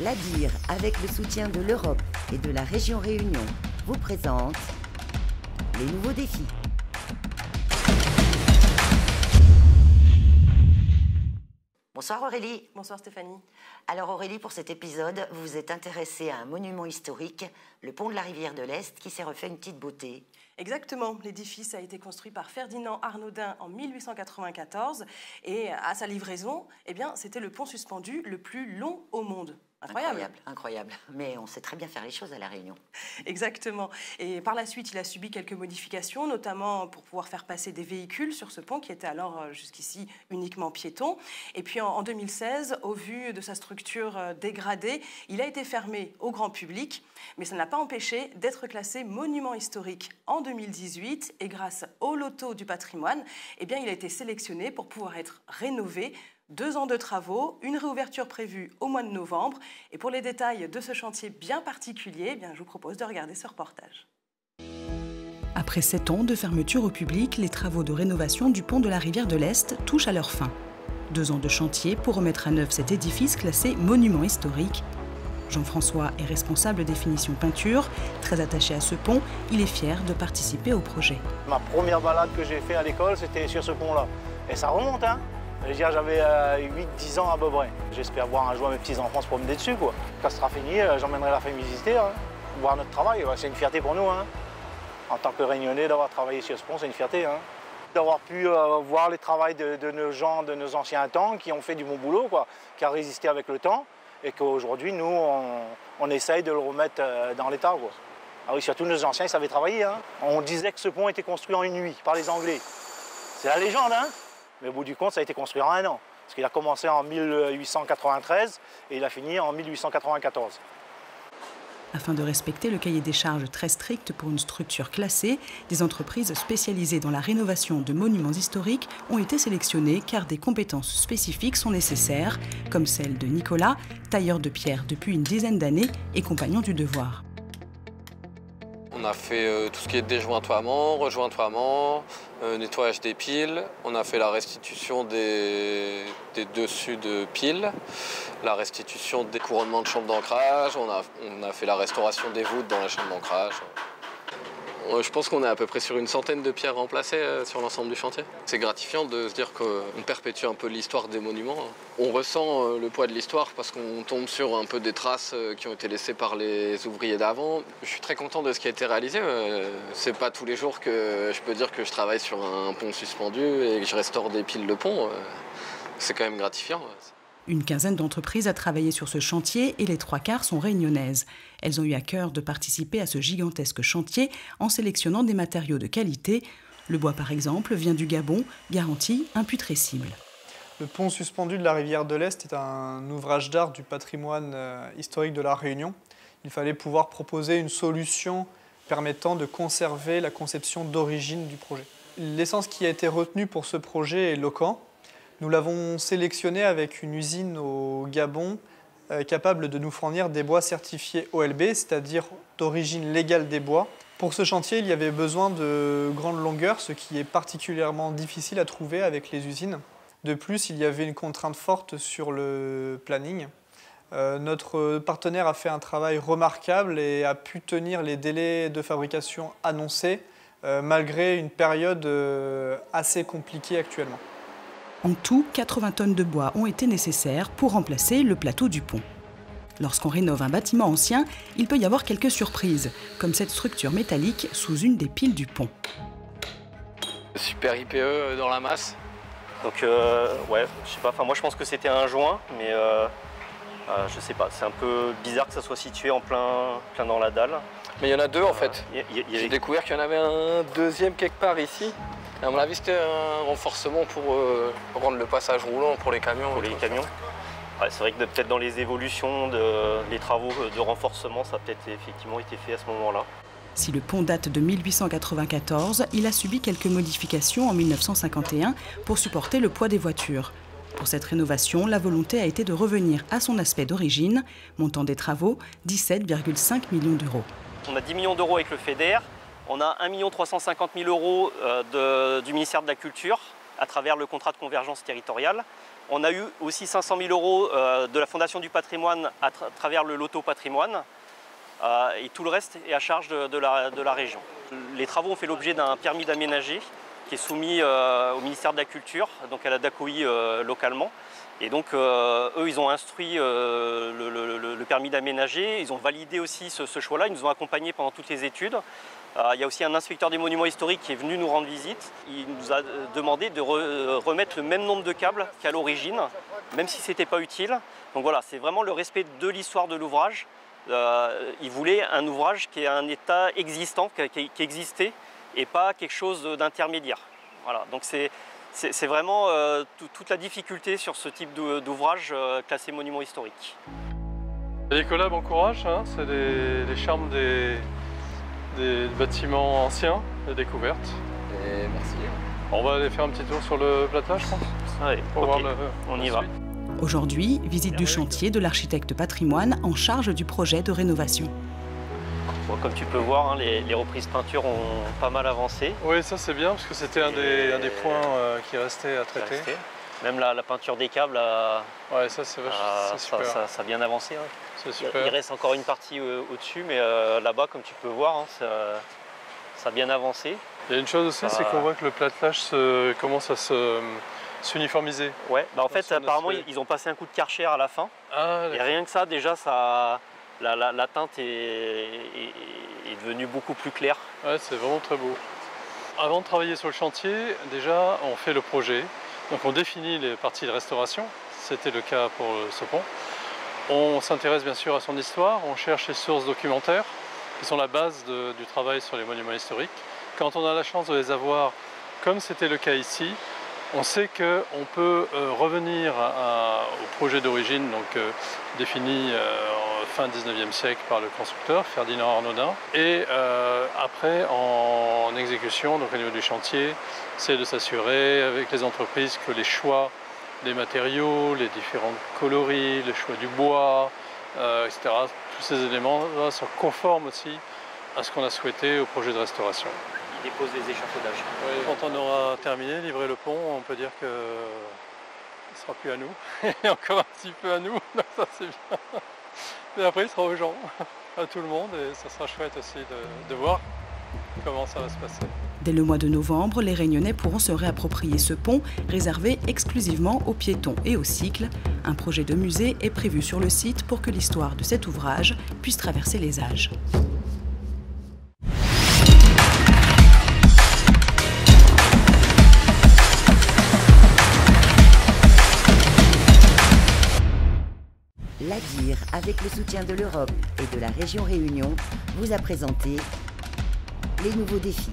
L'ADIR, avec le soutien de l'Europe et de la région Réunion, vous présente les nouveaux défis. Bonsoir Aurélie. Bonsoir Stéphanie. Alors Aurélie, pour cet épisode, vous vous êtes intéressée à un monument historique, le pont de la rivière de l'Est, qui s'est refait une petite beauté. Exactement, l'édifice a été construit par Ferdinand Arnaudin en 1894 et à sa livraison, c'était le pont suspendu le plus long au monde. Incroyable, incroyable. Mais on sait très bien faire les choses à La Réunion. Exactement. Et par la suite, il a subi quelques modifications, notamment pour pouvoir faire passer des véhicules sur ce pont qui était alors jusqu'ici uniquement piéton. Et puis en 2016, au vu de sa structure dégradée, il a été fermé au grand public, mais ça n'a pas empêché d'être classé monument historique en 2018. Et grâce au loto du patrimoine, il a été sélectionné pour pouvoir être rénové. 2 ans de travaux, une réouverture prévue au mois de novembre. Et pour les détails de ce chantier bien particulier, je vous propose de regarder ce reportage. Après 7 ans de fermeture au public, les travaux de rénovation du pont de la rivière de l'Est touchent à leur fin. 2 ans de chantier pour remettre à neuf cet édifice classé monument historique. Jean-François est responsable des finitions peinture. Très attaché à ce pont, il est fier de participer au projet. Ma première balade que j'ai faite à l'école, c'était sur ce pont-là. Et ça remonte, hein. J'avais 8-10 ans à peu près. J'espère voir un jour mes petits-enfants se promener dessus, quoi. Quand ce sera fini, j'emmènerai la famille visiter, hein, voir notre travail. C'est une fierté pour nous, hein. En tant que Réunionnais, d'avoir travaillé sur ce pont, c'est une fierté, hein. D'avoir pu voir le travail de nos gens, de nos anciens temps, qui ont fait du bon boulot, quoi, qui a résisté avec le temps, et qu'aujourd'hui, nous, on essaye de le remettre dans l'état, quoi. Ah oui, surtout nos anciens, ils savaient travailler, hein. On disait que ce pont était construit en une nuit par les Anglais. C'est la légende, hein. Mais au bout du compte, ça a été construit en 1 an. Parce qu'il a commencé en 1893 et il a fini en 1894. Afin de respecter le cahier des charges très strict pour une structure classée, des entreprises spécialisées dans la rénovation de monuments historiques ont été sélectionnées car des compétences spécifiques sont nécessaires, comme celle de Nicolas, tailleur de pierre depuis une dizaine d'années et compagnon du devoir. On a fait tout ce qui est déjointoiement, rejointoiement, nettoyage des piles. On a fait la restitution des dessus de piles, la restitution des couronnements de chambres d'ancrage. On a fait la restauration des voûtes dans la chambre d'ancrage. Je pense qu'on est à peu près sur une centaine de pierres remplacées sur l'ensemble du chantier. C'est gratifiant de se dire qu'on perpétue un peu l'histoire des monuments. On ressent le poids de l'histoire parce qu'on tombe sur un peu des traces qui ont été laissées par les ouvriers d'avant. Je suis très content de ce qui a été réalisé. C'est pas tous les jours que je peux dire que je travaille sur un pont suspendu et que je restaure des piles de pont. C'est quand même gratifiant. Une quinzaine d'entreprises a travaillé sur ce chantier et les 3/4 sont réunionnaises. Elles ont eu à cœur de participer à ce gigantesque chantier en sélectionnant des matériaux de qualité. Le bois, par exemple, vient du Gabon, garantie imputrescible. Le pont suspendu de la rivière de l'Est est un ouvrage d'art du patrimoine historique de la Réunion. Il fallait pouvoir proposer une solution permettant de conserver la conception d'origine du projet. L'essence qui a été retenue pour ce projet est l'Ocan. Nous l'avons sélectionné avec une usine au Gabon capable de nous fournir des bois certifiés OLB, c'est-à-dire d'origine légale des bois. Pour ce chantier, il y avait besoin de grandes longueurs, ce qui est particulièrement difficile à trouver avec les usines. De plus, il y avait une contrainte forte sur le planning. Notre partenaire a fait un travail remarquable et a pu tenir les délais de fabrication annoncés, malgré une période assez compliquée actuellement. En tout, 80 tonnes de bois ont été nécessaires pour remplacer le plateau du pont. Lorsqu'on rénove un bâtiment ancien, il peut y avoir quelques surprises, comme cette structure métallique sous une des piles du pont. Super IPE dans la masse. Donc ouais, je sais pas, moi je pense que c'était un joint, mais je sais pas, c'est un peu bizarre que ça soit situé en plein dans la dalle. Mais il y en a 2 en fait. J'ai découvert qu'il y en avait un deuxième quelque part ici. À mon avis, c'était un renforcement pour rendre le passage roulant pour les camions. Pour les camions. Ouais, c'est vrai que peut-être dans les évolutions, les travaux de renforcement, ça a peut-être effectivement été fait à ce moment-là. Si le pont date de 1894, il a subi quelques modifications en 1951 pour supporter le poids des voitures. Pour cette rénovation, la volonté a été de revenir à son aspect d'origine, montant des travaux 17,5 millions d'euros. On a 10 millions d'euros avec le FEDER. On a 1 350 000 euros du ministère de la Culture à travers le contrat de convergence territoriale. On a eu aussi 500 000 € de la Fondation du patrimoine à travers le loto patrimoine. Et tout le reste est à charge de la région. Les travaux ont fait l'objet d'un permis d'aménager qui est soumis au ministère de la Culture, donc à la DACOI localement. Et donc eux, ils ont instruit le permis d'aménager, ils ont validé aussi ce choix-là, ils nous ont accompagnés pendant toutes les études. Il y a aussi un inspecteur des monuments historiques qui est venu nous rendre visite. Il nous a demandé de remettre le même nombre de câbles qu'à l'origine, même si ce n'était pas utile. Donc voilà, c'est vraiment le respect de l'histoire de l'ouvrage. Il voulait un ouvrage qui est un état existant, qui existait, et pas quelque chose d'intermédiaire. Voilà, donc c'est vraiment toute la difficulté sur ce type d'ouvrage classé monument historique. Les collabs encouragent, hein, c'est les charmes des bâtiments anciens, les découvertes. Et merci. On va aller faire un petit tour sur le platelage, je pense. Allez, pour okay. voir on y va. Aujourd'hui, visite du chantier de l'architecte patrimoine en charge du projet de rénovation. Bon, comme tu peux voir, hein, les reprises peinture ont pas mal avancé. Oui, ça c'est bien parce que c'était un des points qui restait à traiter. Même la peinture des câbles ouais, ça c'est super. Ça a bien avancé. Hein. C'est super. Il reste encore une partie au-dessus, mais là-bas, comme tu peux voir, hein, ça a bien avancé. Il y a une chose aussi, c'est qu'on voit que le platelage commence à s'uniformiser. Ouais, bah en fait, apparemment, ils ont passé un coup de Karcher à la fin. Ah, et rien que ça, déjà, la teinte est devenue beaucoup plus claire. Ouais, c'est vraiment très beau. Avant de travailler sur le chantier, déjà, on fait le projet. Donc on définit les parties de restauration. C'était le cas pour ce pont. On s'intéresse bien sûr à son histoire. On cherche les sources documentaires qui sont la base du travail sur les monuments historiques. Quand on a la chance de les avoir, comme c'était le cas ici, on sait qu'on peut revenir au projet d'origine, donc défini fin 19e siècle par le constructeur, Ferdinand Arnaudin. Et après, en exécution, donc au niveau du chantier, c'est de s'assurer avec les entreprises que les choix des matériaux, les différents coloris, le choix du bois, etc., tous ces éléments-là sont conformes aussi à ce qu'on a souhaité au projet de restauration. Il dépose les échafaudages. Oui, quand on aura terminé, livré le pont, on peut dire que il ne sera plus à nous, et encore un petit peu à nous, donc ça c'est bien. Mais après il sera aux gens, à tout le monde, et ça sera chouette aussi de voir comment ça va se passer. Dès le mois de novembre, les Réunionnais pourront se réapproprier ce pont, réservé exclusivement aux piétons et aux cycles. Un projet de musée est prévu sur le site pour que l'histoire de cet ouvrage puisse traverser les âges. L'ADIR, avec le soutien de l'Europe et de la région Réunion, vous a présenté les nouveaux défis.